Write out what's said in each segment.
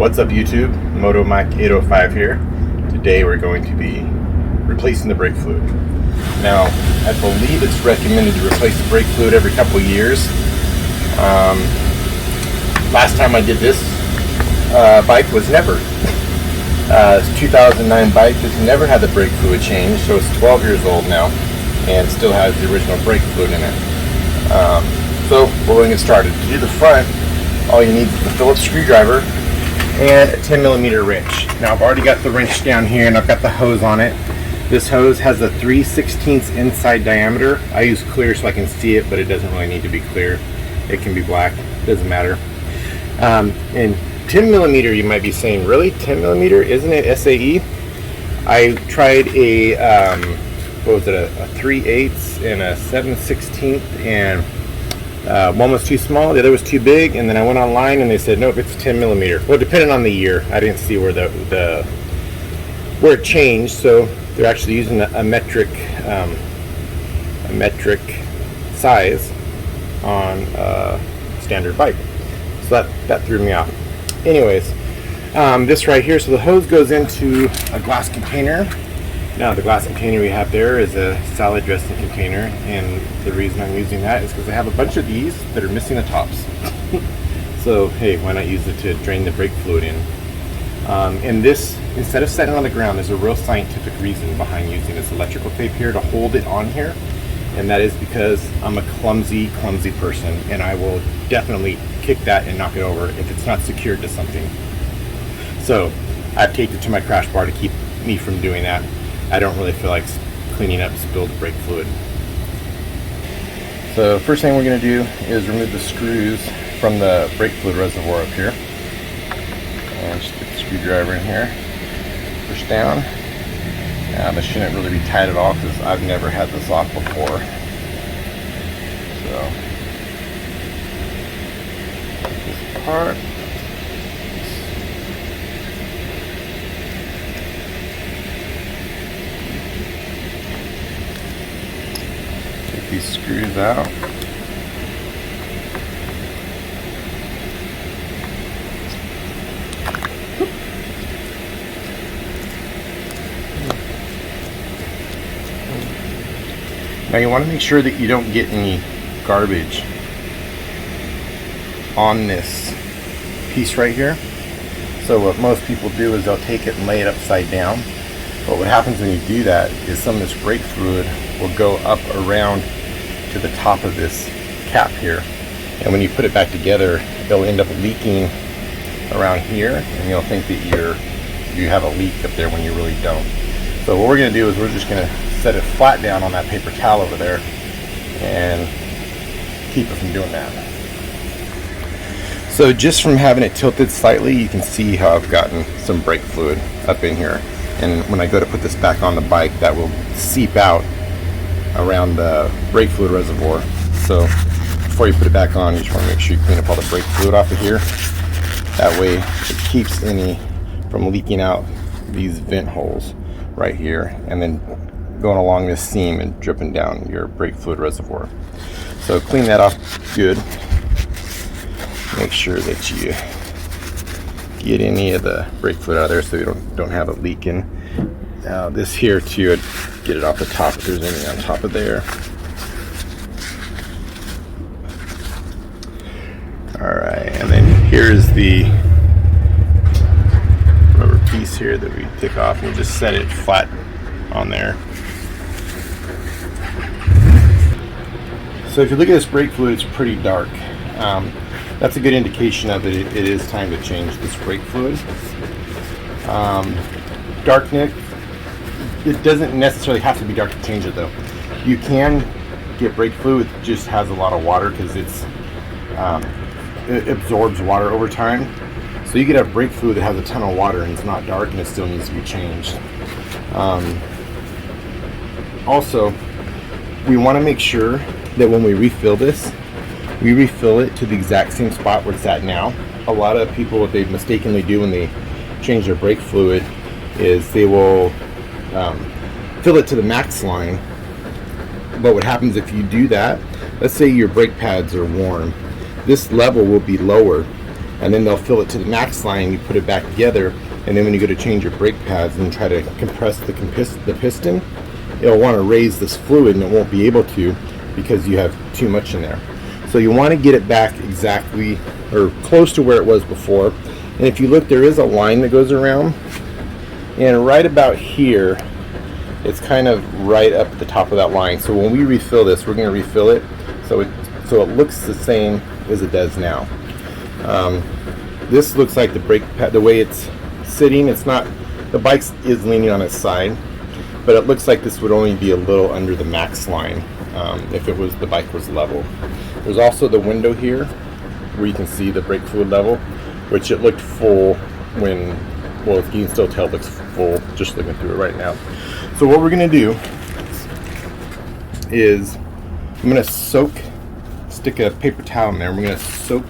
What's up YouTube? Moto Mike 805 here. Today we're going to be replacing the brake fluid. Now, I believe it's recommended to replace the brake fluid every couple of years. Last time I did this bike was never. It's 2009 bike. It's never had the brake fluid changed, so it's 12 years old now and still has the original brake fluid in it. So we're going to get started. To do the front, all you need is the Phillips screwdriver and a 10mm wrench. Now I've already got the wrench down here and I've got the hose on it. This hose has a 3/16 inside diameter. I use clear so I can see it, but it doesn't really need to be clear. It can be black, doesn't matter. And 10mm, you might be saying, really? 10mm? Isn't it SAE? I tried a, what was it, a 3/8 and a 7/16, and one was too small, the other was too big, and then I went online and they said nope, it's 10mm. Well, depending on the year, I didn't see where where it changed, so they're actually using a metric size on a standard bike. So that threw me off. Anyways, this right here, so the hose goes into a glass container. Now the glass container we have there is a salad dressing container, and the reason I'm using that is because I have a bunch of these that are missing the tops. So hey, why not use it to drain the brake fluid in? And this, instead of setting it on the ground, there's a real scientific reason behind using this electrical tape here to hold it on here, and that is because I'm a clumsy person, and I will definitely kick that and knock it over if it's not secured to something. So I've taped it to my crash bar to keep me from doing that. I don't really feel like cleaning up spilled brake fluid. So first thing we're going to do is remove the screws from the brake fluid reservoir up here. And just get the screwdriver in here. Push down. Now this shouldn't really be tight at all because I've never had this off before. So take this apart. These screws out. Now you want to make sure that you don't get any garbage on this piece right here. So what most people do is they'll take it and lay it upside down. But what happens when you do that is some of this brake fluid will go up around to the top of this cap here, and when you put it back together, it'll end up leaking around here, and you'll think that you have a leak up there when you really don't. So what we're going to do is we're just going to set it flat down on that paper towel over there and keep it from doing that. So just from having it tilted slightly, you can see how I've gotten some brake fluid up in here, and when I go to put this back on the bike, that will seep out around the brake fluid reservoir. So before you put it back on, you just want to make sure you clean up all the brake fluid off of here. That way it keeps any from leaking out these vent holes right here and then going along this seam and dripping down your brake fluid reservoir. So clean that off good. Make sure that you get any of the brake fluid out of there so you don't have it leaking. Now this here too, I'd get it off the top if there's anything on top of there. Alright, and then here's the rubber piece here that we take off, and we just set it flat on there. So if you look at this brake fluid, it's pretty dark. That's a good indication of it is time to change this brake fluid. Darkness, it doesn't necessarily have to be dark to change it though. You can get brake fluid that just has a lot of water because it absorbs water over time. So you could have brake fluid that has a ton of water and it's not dark and it still needs to be changed. Also, we want to make sure that when we refill this, we refill it to the exact same spot where it's at now. A lot of people, what they mistakenly do when they change their brake fluid is they will fill it to the max line. But what happens if you do that, let's say your brake pads are warm, this level will be lower and then they'll fill it to the max line. You put it back together, and then when you go to change your brake pads and try to compress the piston, it'll want to raise this fluid and it won't be able to because you have too much in there. So you want to get it back exactly or close to where it was before. And if you look, there is a line that goes around, and right about here it's kind of right up at the top of that line. So when we refill this, we're going to refill it so it looks the same as it does now. This looks like the brake pad, the way it's sitting, it's not, the bike is leaning on its side, but it looks like this would only be a little under the max line if it was, the bike was level. There's also the window here where you can see the brake fluid level, which it looked full when, well, you can still tell it looks full just looking through it right now. So what we're going to do is I'm going to stick a paper towel in there. We're going to soak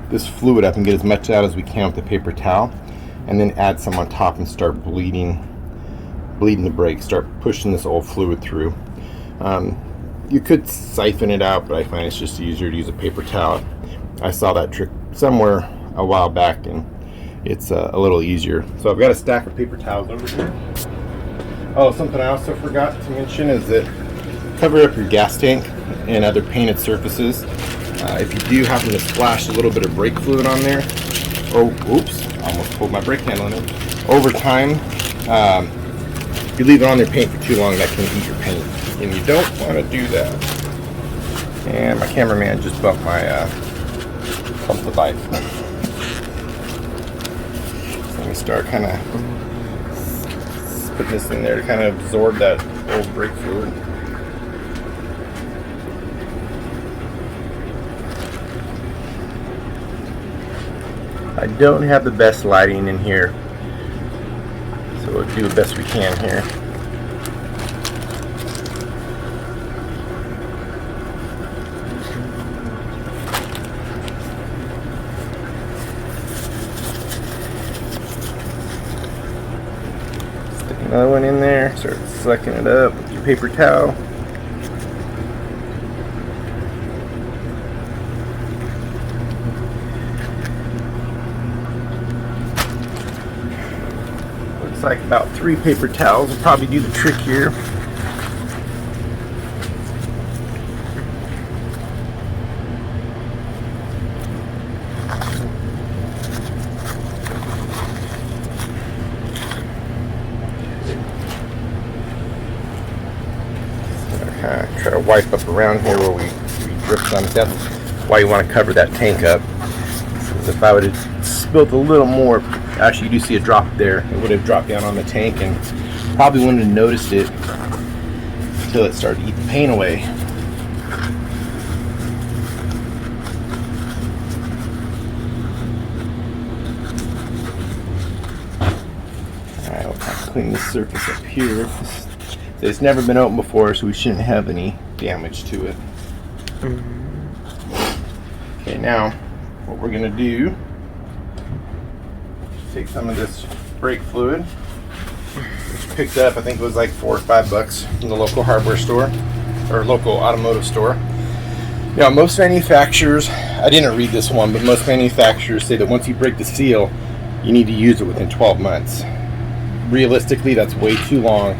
this fluid up and get as much out as we can with the paper towel, and then add some on top and start bleeding the brake, start pushing this old fluid through. You could siphon it out, but I find it's just easier to use a paper towel. I saw that trick somewhere a while back, and it's a little easier. So I've got a stack of paper towels over here. Oh, something I also forgot to mention is that cover up your gas tank and other painted surfaces. If you do happen to splash a little bit of brake fluid on there, oh, oops, I almost pulled my brake handle in it. Over time, if you leave it on there paint for too long, that can eat your paint, and you don't want to do that. And my cameraman just bumped the bike. So let me start kind of putting this in there to kind of absorb that old brake fluid. I don't have the best lighting in here, so we'll do the best we can here. Stick another one in there, start sucking it up with your paper towel. Like about 3 paper towels will probably do the trick here. Try to wipe up around here where we drip some. That's why you want to cover that tank up. So if I would have spilled a little more, actually you do see a drop there, it would have dropped down on the tank and probably wouldn't have noticed it until it started to eat the paint away. Alright, I'll clean this surface up here. It's never been opened before, so we shouldn't have any damage to it. Okay, now what we're going to do, take some of this brake fluid, which picked up, I think it was like $4 or $5 from the local hardware store or local automotive store. Now, most manufacturers, I didn't read this one, but most manufacturers say that once you break the seal, you need to use it within 12 months. Realistically, that's way too long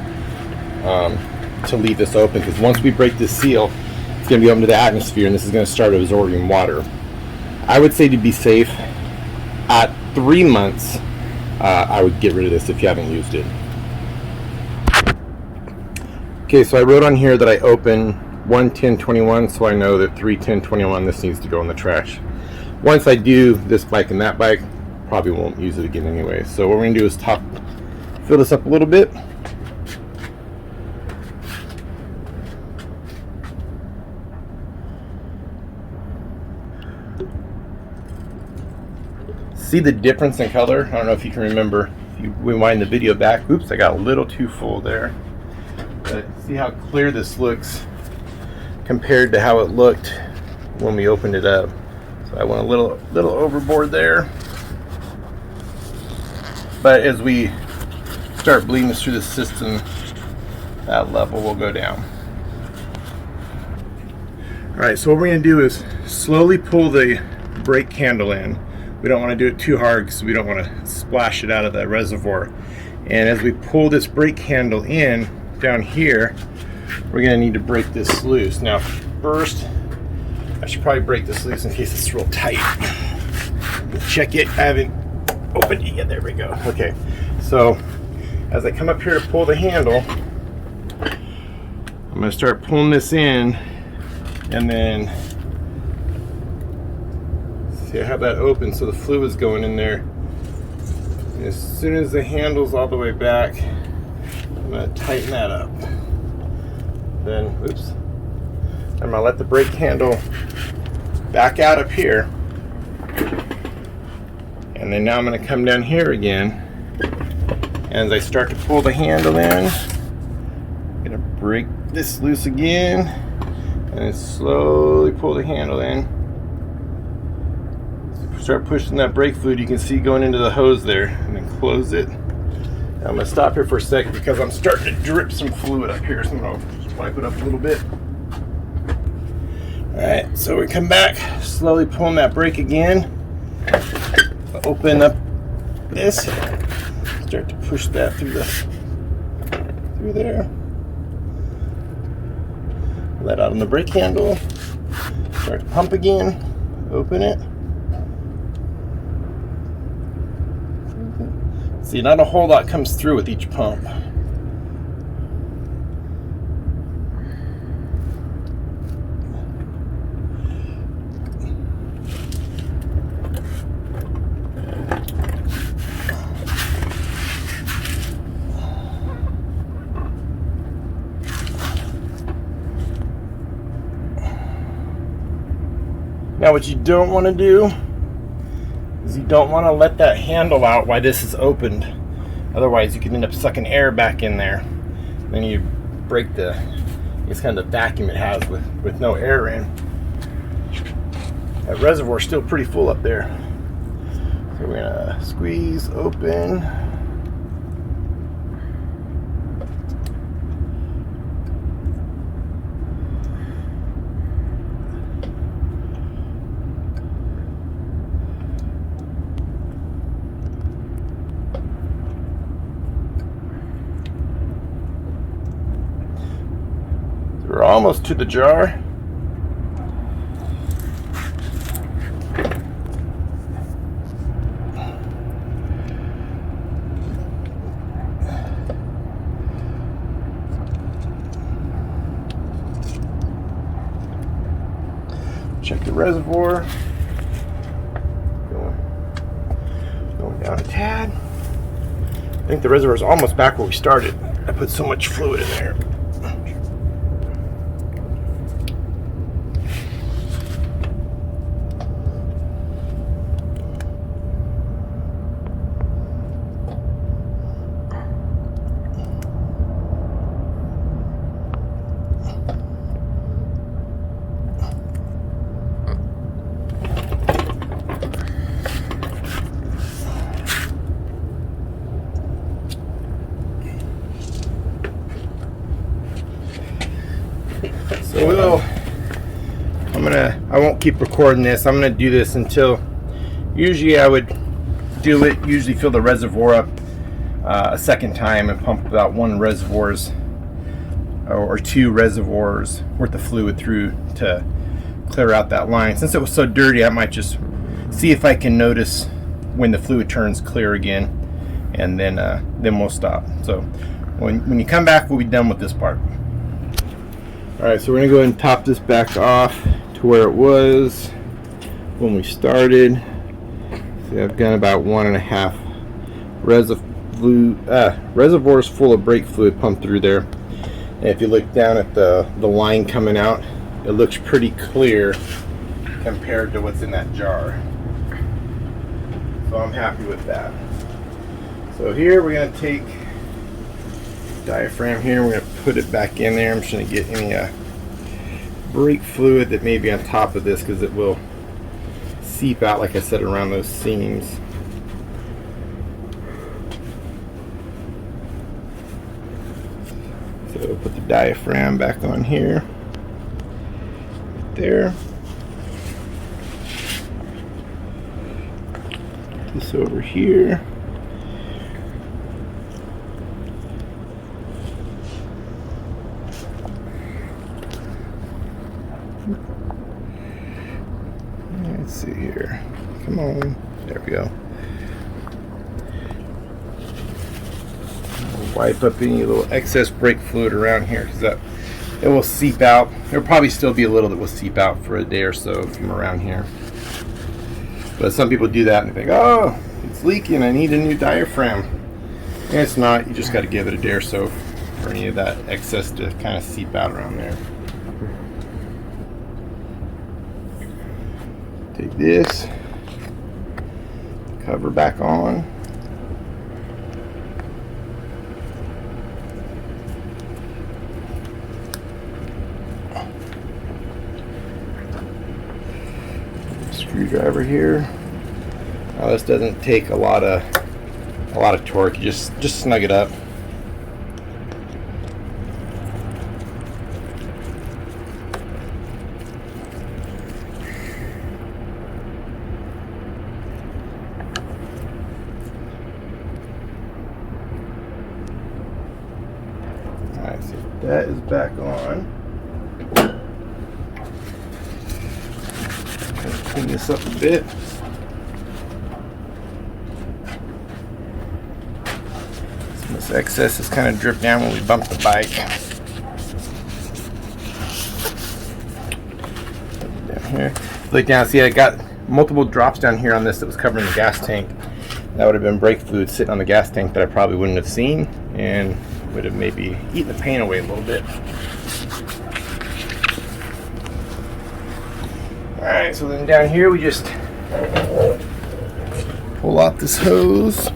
to leave this open, because once we break this seal, it's going to be open to the atmosphere, and this is going to start absorbing water. I would say, to be safe, at 3 months, I would get rid of this if you haven't used it. Okay, so I wrote on here that I open 1/10/21, so I know that 3/10/21, this needs to go in the trash. Once I do this bike and that bike, probably won't use it again anyway. So what we're going to do is fill this up a little bit. See the difference in color? I don't know if you can remember. If you rewind the video back, oops, I got a little too full there. But see how clear this looks compared to how it looked when we opened it up. So I went a little overboard there. But as we start bleeding this through the system, that level will go down. Alright, so what we're going to do is slowly pull the brake handle in. we don't want to do it too hard because we don't want to splash it out of the reservoir. And as we pull this brake handle in down here, we're going to need to break this loose. Now first, I should probably break this loose in case it's real tight. Check it. I haven't opened it yet. There we go. Okay, so as I come up here to pull the handle, I'm going to start pulling this in, and then see, I have that open so the fluid's going in there. And as soon as the handle's all the way back, I'm going to tighten that up. Then, oops, I'm going to let the brake handle back out up here. And then now I'm going to come down here again. And as I start to pull the handle in, I'm going to break this loose again. And then slowly pull the handle in. Start pushing that brake fluid, you can see going into the hose there, and then close it. Now I'm going to stop here for a second because I'm starting to drip some fluid up here, so I'm going to just wipe it up a little bit. Alright, so we come back, slowly pulling that brake again. Open up this, start to push that through there. Let out on the brake handle, start to pump again, open it. See, not a whole lot comes through with each pump. Now what you don't want to do is you don't want to let that handle out while this is opened. Otherwise you can end up sucking air back in there. Then you break it's kind of the vacuum it has with no air in. That reservoir's still pretty full up there. So we're gonna squeeze open. We're almost to the jar. Check the reservoir. Going down a tad. I think the reservoir is almost back where we started. I put so much fluid in there. So I won't keep recording this. I'm gonna do this until, usually I would do it, usually fill the reservoir up a second time and pump about one reservoir's or two reservoirs worth of fluid through to clear out that line. Since it was so dirty, I might just see if I can notice when the fluid turns clear again, and then we'll stop. So when you come back, we'll be done with this part. Alright, so we're going to go ahead and top this back off to where it was when we started. See, I've got about 1.5 reservoirs full of brake fluid pumped through there. And if you look down at the line coming out, it looks pretty clear compared to what's in that jar. So I'm happy with that. So here we're going to take diaphragm here, we're going to put it back in there. I'm just going to get any brake fluid that may be on top of this, because it will seep out, like I said, around those seams. So put the diaphragm back on here, right there. this over here. Let's see here. Come on. There we go. Wipe up any little excess brake fluid around here, because that it will seep out. There'll probably still be a little that will seep out for a day or so from around here. But some people do that and think, oh, it's leaking, I need a new diaphragm. And it's not. You just got to give it a day or so for any of that excess to kind of seep out around there. Take this, cover back on. Screwdriver here. Now this doesn't take a lot of torque. You just snug it up. Alright, so that is back on. Clean this up a bit. Some of this excess is kind of dripped down when we bump the bike. Down here. Look down, see I got multiple drops down here on this that was covering the gas tank. That would have been brake fluid sitting on the gas tank that I probably wouldn't have seen and would have maybe eaten the paint away a little bit. Alright, so then down here we just pull off this hose.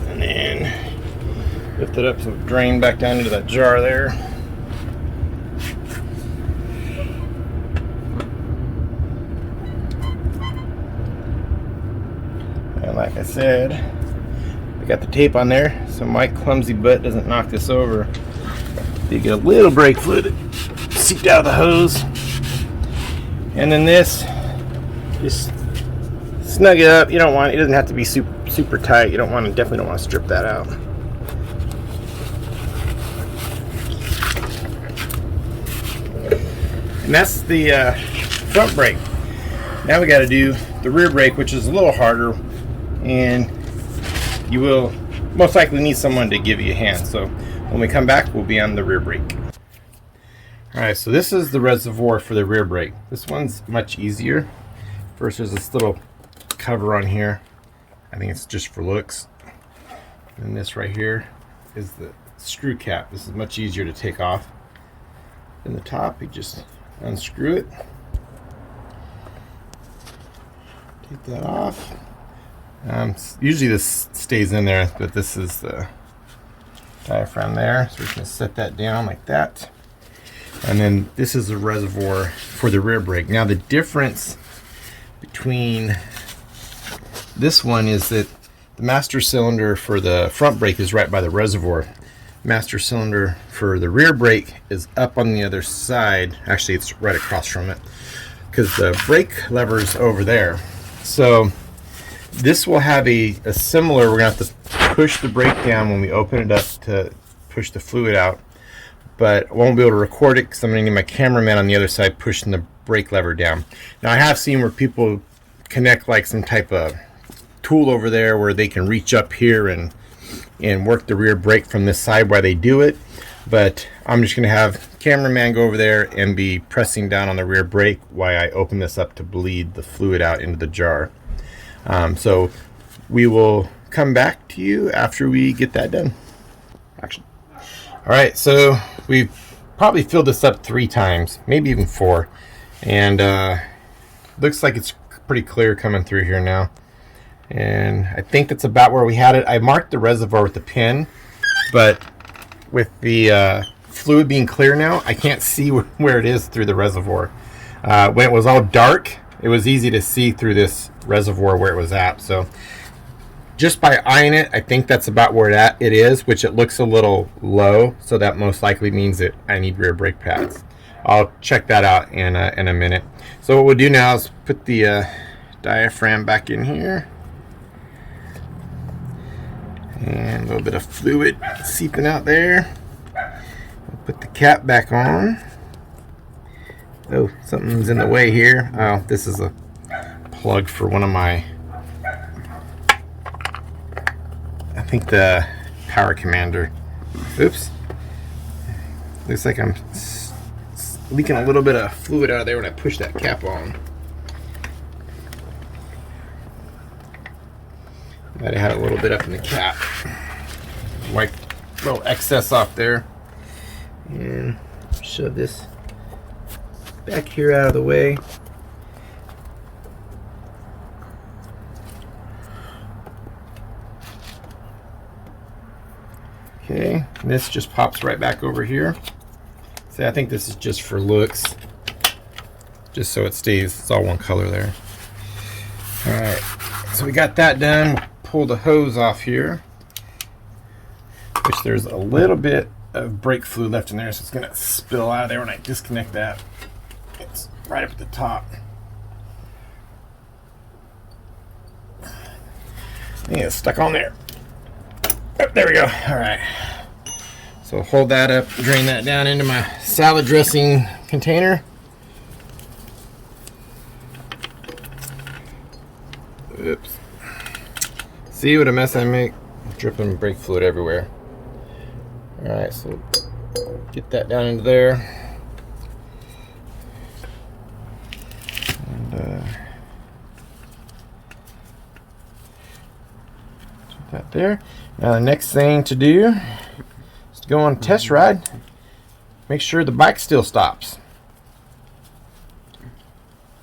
And then lift it up so it drain back down into that jar there. And like I said, got the tape on there so my clumsy butt doesn't knock this over. You get a little brake fluid seeped out of the hose, and then this, just snug it up. You don't want it doesn't have to be super tight. You definitely don't want to strip that out. And that's the front brake. Now we got to do the rear brake, which is a little harder, and you will most likely need someone to give you a hand. So when we come back, we'll be on the rear brake. Alright, so this is the reservoir for the rear brake. This one's much easier. First, there's this little cover on here. I think it's just for looks. And this right here is the screw cap. This is much easier to take off. In the top, you just unscrew it. Take that off. Usually this stays in there, but this is the diaphragm there, so we can set that down like that. And then this is the reservoir for the rear brake. Now the difference between this one is that the master cylinder for the front brake is right by the reservoir. Master cylinder for the rear brake is up on the other side. Actually, it's right across from it because the brake lever is over there. So this will have a similar, we're going to have to push the brake down when we open it up to push the fluid out, but I won't be able to record it because I'm going to need my cameraman on the other side pushing the brake lever down. Now I have seen where people connect like some type of tool over there where they can reach up here and work the rear brake from this side while they do it, but I'm just going to have cameraman go over there and be pressing down on the rear brake while I open this up to bleed the fluid out into the jar. So we will come back to you after we get that done. Action. All right, so we've probably filled this up 3 times, maybe even 4, and looks like it's pretty clear coming through here now. And I think that's about where we had it. I marked the reservoir with the pin, but with the fluid being clear now, I can't see where it is through the reservoir. When it was all dark, it was easy to see through this reservoir where it was at. So just by eyeing it, I think that's about where it is, which it looks a little low, so that most likely means that I need rear brake pads. I'll check that out in a minute. So what we'll do now is put the diaphragm back in here. And a little bit of fluid seeping out there. We'll put the cap back on. Oh, something's in the way here. Oh, this is a plug for one of my, I think the power commander. Oops. Looks like I'm leaking a little bit of fluid out of there when I push that cap on. Might have had a little bit up in the cap. Wipe a little excess off there. And shove this back here out of the way. Okay, and this just pops right back over here. See, I think this is just for looks, just so it stays, it's all one color there. Alright, so we got that done. We'll pull the hose off here, which there's a little bit of brake fluid left in there, so it's going to spill out of there when I disconnect that. It's right up at the top. Yeah, it's stuck on there. Oh, there we go. Alright. So hold that up, drain that down into my salad dressing container. Oops. See what a mess I make? Dripping brake fluid everywhere. Alright, so get that down into there. And put that there. Now the next thing to do is to go on a test ride. Make sure the bike still stops.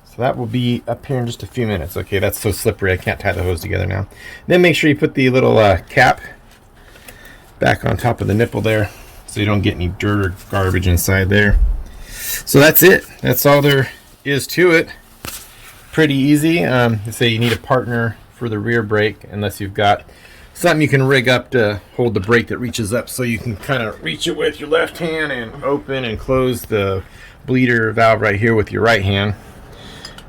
So that will be up here in just a few minutes. Okay, that's so slippery I can't tie the hose together now. Then make sure you put the little cap back on top of the nipple there so you don't get any dirt or garbage inside there. So that's it. That's all there is to it. Pretty easy. Say you need a partner for the rear brake unless you've got something you can rig up to hold the brake that reaches up, so you can kind of reach it with your left hand and open and close the bleeder valve right here with your right hand.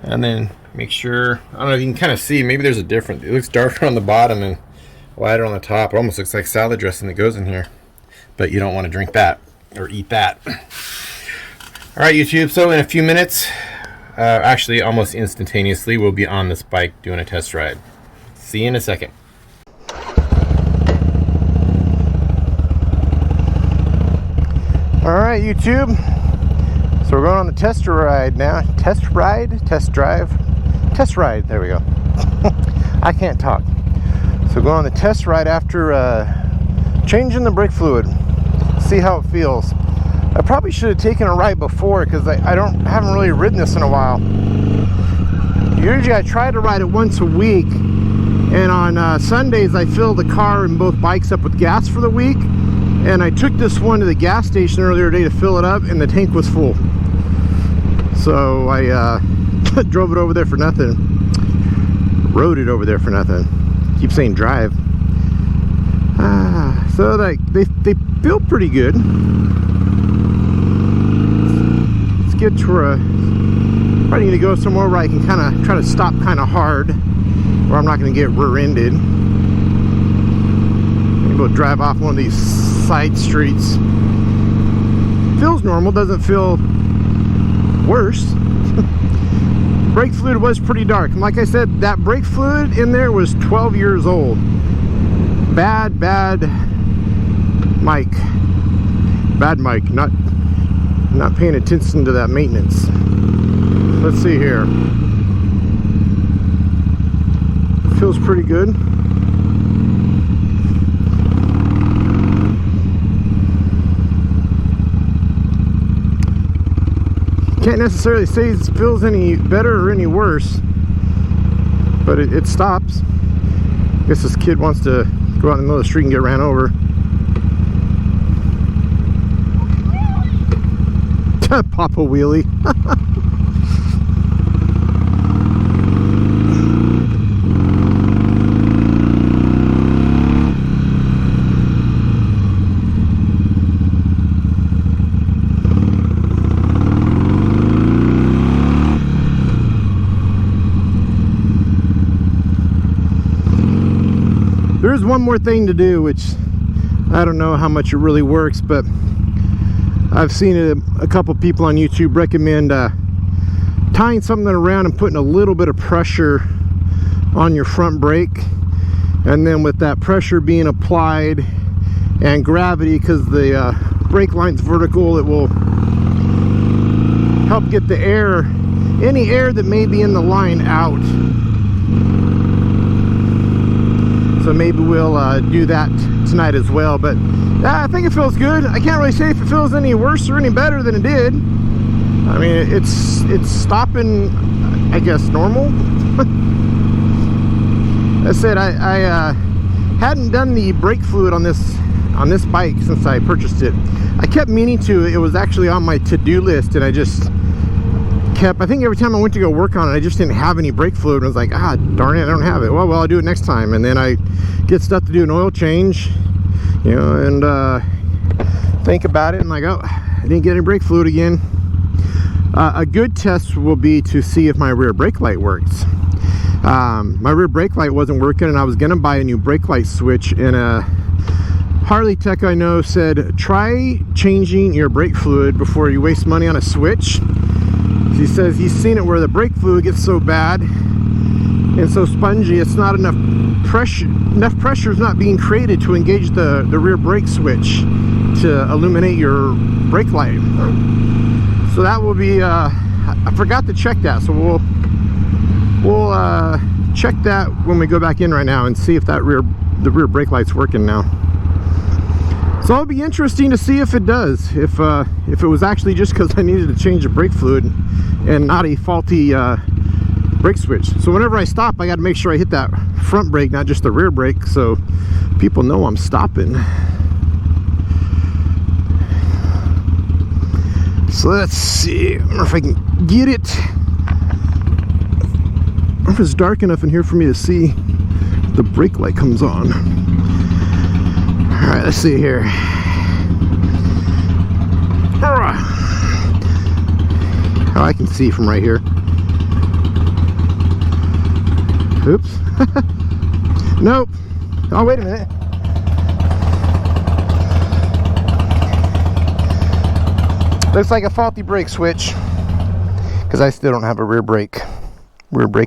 And then make sure, I don't know if you can kind of see, maybe there's a difference. It looks darker on the bottom and lighter on the top. It almost looks like salad dressing that goes in here, but you don't want to drink that or eat that. All right, YouTube, so in a few minutes, actually almost instantaneously, we'll be on this bike doing a test ride. See you in a second. All right, YouTube, so we're going on the test ride now. Test ride, there we go. I can't talk. So going on the test ride after changing the brake fluid. See how it feels. I probably should have taken a ride before, because I haven't really ridden this in a while. Usually I try to ride it once a week, and on Sundays I fill the car and both bikes up with gas for the week. And I took this one to the gas station earlier today to fill it up, and the tank was full. So I drove it over there for nothing. Rode it over there for nothing. Keep saying drive. So like they feel pretty good. Let's get to where I probably need to go somewhere where I can kind of try to stop kind of hard, where I'm not going to get rear-ended. Go drive off one of these side streets. Feels normal, doesn't feel worse. Brake fluid was pretty dark. And like I said, that brake fluid in there was 12 years old. Bad mic. Bad mic, not paying attention to that maintenance. Let's see here. Feels pretty good. Can't necessarily say it feels any better or any worse, but it stops. I guess this kid wants to go out in the middle of the street and get ran over. Pop a wheelie. There's one more thing to do, which I don't know how much it really works, but I've seen a couple people on YouTube recommend tying something around and putting a little bit of pressure on your front brake, and then with that pressure being applied and gravity, because the brake line's vertical, it will help get the air, any air that may be in the line, out. So maybe we'll do that tonight as well. But I think it feels good. I can't really say if it feels any worse or any better than it did. I mean, it's stopping, I guess, normal. I said I hadn't done the brake fluid on this bike since I purchased it. I kept meaning to. It was actually on my to-do list, and I just kept, I think every time I went to go work on it, I just didn't have any brake fluid. I was like, ah, darn it, I don't have it. Well, I'll do it next time. And then I get stuff to do, an oil change, you know, and think about it, and like, oh, I didn't get any brake fluid again. A good test will be to see if my rear brake light works. My rear brake light wasn't working, and I was gonna buy a new brake light switch, and a Harley tech I know said, try changing your brake fluid before you waste money on a switch. He says he's seen it where the brake fluid gets so bad and so spongy, it's not enough pressure is not being created to engage the rear brake switch to illuminate your brake light. So that will be I forgot to check that, so we'll check that when we go back in right now and see if that the rear brake light's working now. So it'll be interesting to see if it does, if it was actually just because I needed to change the brake fluid and not a faulty brake switch. So whenever I stop, I got to make sure I hit that front brake, not just the rear brake, so people know I'm stopping. So let's see, I don't know if I can get it. I don't know if it's dark enough in here for me to see the brake light comes on. All right, let's see here. Oh, I can see from right here. Oops. Nope. Oh, wait a minute. Looks like a faulty brake switch, because I still don't have a rear brake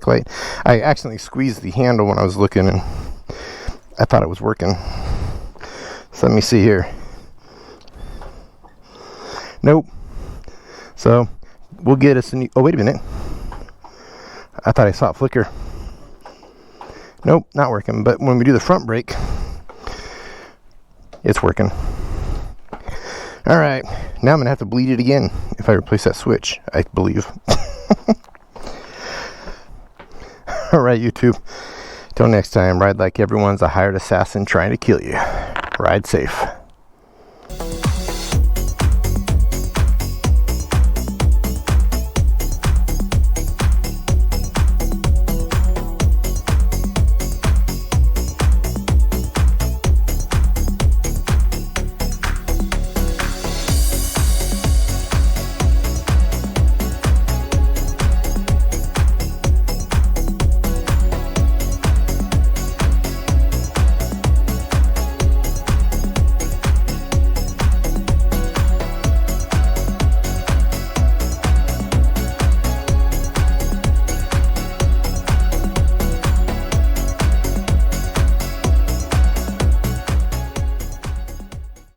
light. I accidentally squeezed the handle when I was looking, and I thought it was working. So let me see here. Nope. So we'll get us a new, oh, wait a minute. I thought I saw it flicker. Nope, not working. But when we do the front brake, it's working. All right, now I'm gonna have to bleed it again if I replace that switch, I believe. All right, YouTube. Till next time, ride like everyone's a hired assassin trying to kill you. Ride safe.